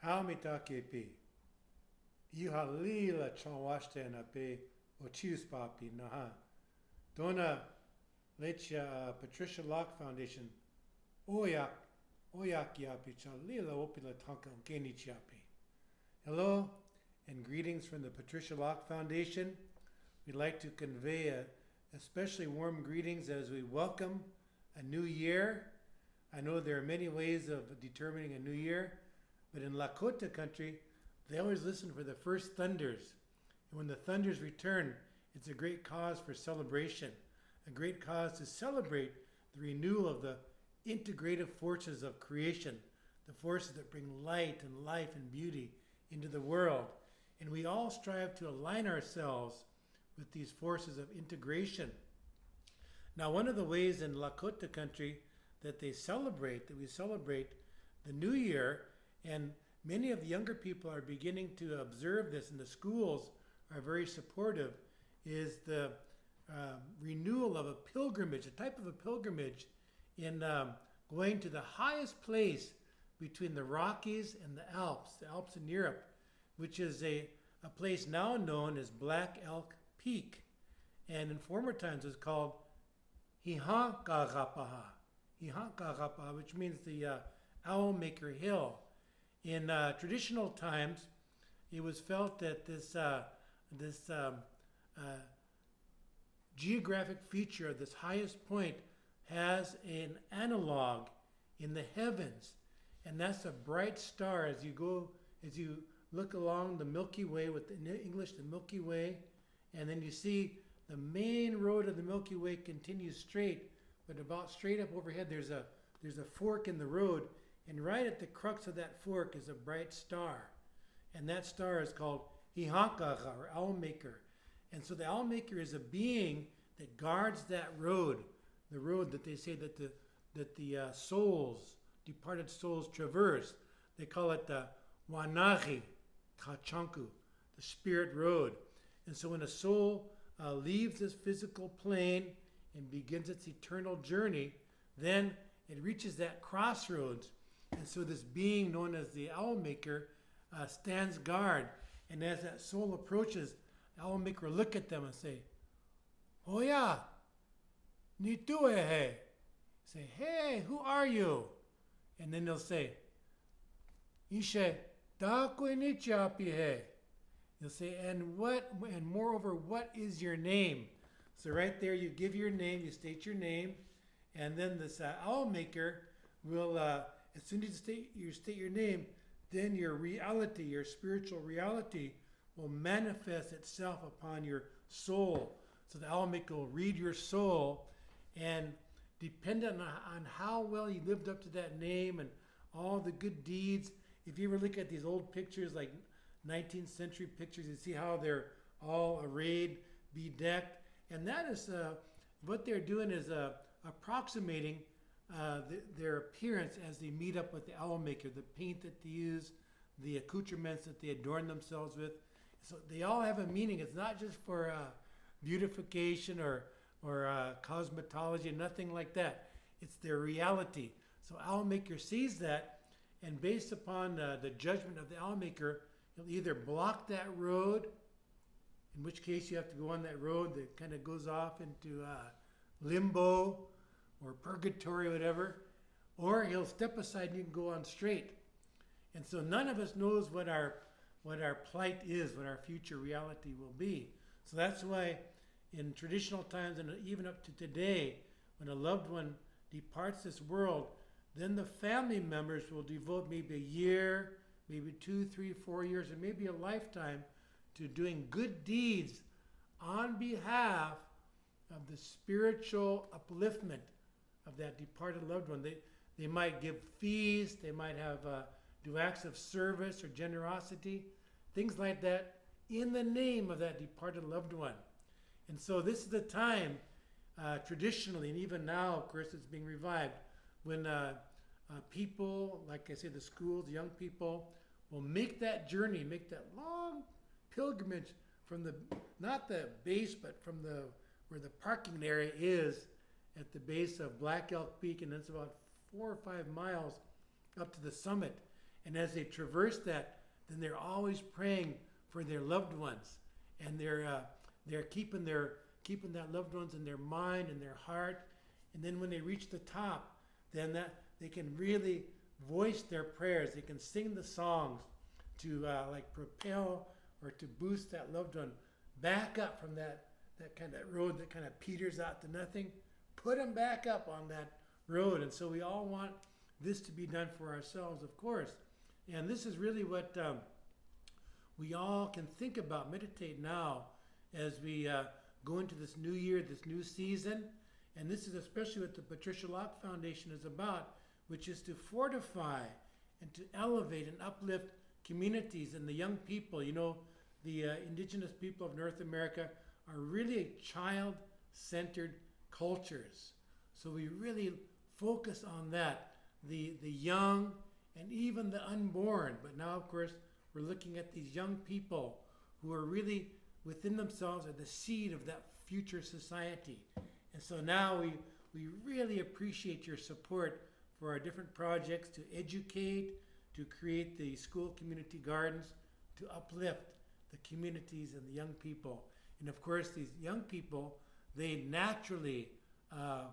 Haumita kepi. Ihalila chanwashte na pe ochius papi naha. Dona lecha Patricia Locke Foundation. Oyak cha lila opila tanka ungeni chiapi. Hello and greetings from the Patricia Locke Foundation. We'd like to convey especially warm greetings as we welcome a new year. I know there are many ways of determining a new year, but in Lakota country, they always listen for the first thunders. And when the thunders return, it's a great cause for celebration, a great cause to celebrate the renewal of the integrative forces of creation, the forces that bring light and life and beauty into the world. And we all strive to align ourselves with these forces of integration. Now, one of the ways in Lakota country that we celebrate the new year, and many of the younger people are beginning to observe this, and the schools are very supportive, is the renewal of a pilgrimage, a type of a pilgrimage in going to the highest place between the Rockies and the Alps in Europe, which is a place now known as Black Elk Peak. And in former times it was called Hihankarapaha, which means the Owl Maker Hill. In traditional times, it was felt that this geographic feature of this highest point has an analog in the heavens, and that's a bright star. As you look along the Milky Way, with in English the Milky Way, and then you see the main road of the Milky Way continues straight, but about straight up overhead there's a fork in the road, and right at the crux of that fork is a bright star, and that star is called Hihankaha, or Owl Maker. And so the Owl Maker is a being that guards that road, the road that they say that the souls, departed souls, traverse. They call it the Wanahi Kachanku, the spirit road. And so when a soul leaves this physical plane and begins its eternal journey, then it reaches that crossroads. And so this being known as the Owl Maker stands guard. And as that soul approaches, the Owl Maker will look at them and say, "Oya, ni tuehe." Say, "Hey, who are you?" And then they'll say, "Ishe dakwinichapihe." You'll say, and moreover, what is your name? So right there, you give your name, you state your name, and then this Owl Maker will, as soon as you state your name, then your reality, your spiritual reality, will manifest itself upon your soul. So the Owl Maker will read your soul, and dependent on how well you lived up to that name and all the good deeds, if you ever look at these old pictures, like 19th century pictures, you see how they're all arrayed, bedecked, and that is what they're doing is approximating their appearance as they meet up with the Owl Maker, the paint that they use, the accoutrements that they adorn themselves with. So they all have a meaning. It's not just for beautification or cosmetology, nothing like that. It's their reality. So Owl Maker sees that, and based upon the judgment of the Owl Maker, he'll either block that road, in which case you have to go on that road that kind of goes off into limbo or purgatory or whatever, or he'll step aside and you can go on straight. And so none of us knows what our plight is, what our future reality will be. So that's why in traditional times and even up to today, when a loved one departs this world, then the family members will devote maybe a year, maybe 2, 3, 4 years, or maybe a lifetime to doing good deeds on behalf of the spiritual upliftment of that departed loved one. They might give fees, they might have do acts of service or generosity, things like that, in the name of that departed loved one. And so this is the time, traditionally, and even now, of course, it's being revived, when people, like I say, the schools, young people, will make that journey, make that long pilgrimage from not the base, but from where the parking area is at the base of Black Elk Peak, and it's about 4 or 5 miles up to the summit. And as they traverse that, then they're always praying for their loved ones, and they're keeping that loved ones in their mind and their heart. And then when they reach the top, then that they can really voice their prayers. They can sing the songs to like propel or to boost that loved one back up from that kind of road that kind of peters out to nothing. Put them back up on that road. And so we all want this to be done for ourselves, of course. And this is really what we all can think about, meditate now as we go into this new year, this new season. And this is especially what the Patricia Locke Foundation is about, which is to fortify and to elevate and uplift communities and the young people. You know, the indigenous people of North America are really child-centered cultures. So we really focus on that, the young and even the unborn. But now, of course, we're looking at these young people who are really within themselves are the seed of that future society. And so now we really appreciate your support for our different projects to educate, to create the school community gardens, to uplift the communities and the young people. And of course, these young people, they naturally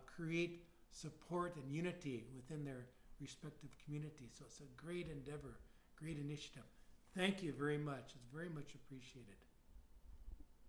create support and unity within their respective communities. So it's a great endeavor, great initiative. Thank you very much. It's very much appreciated.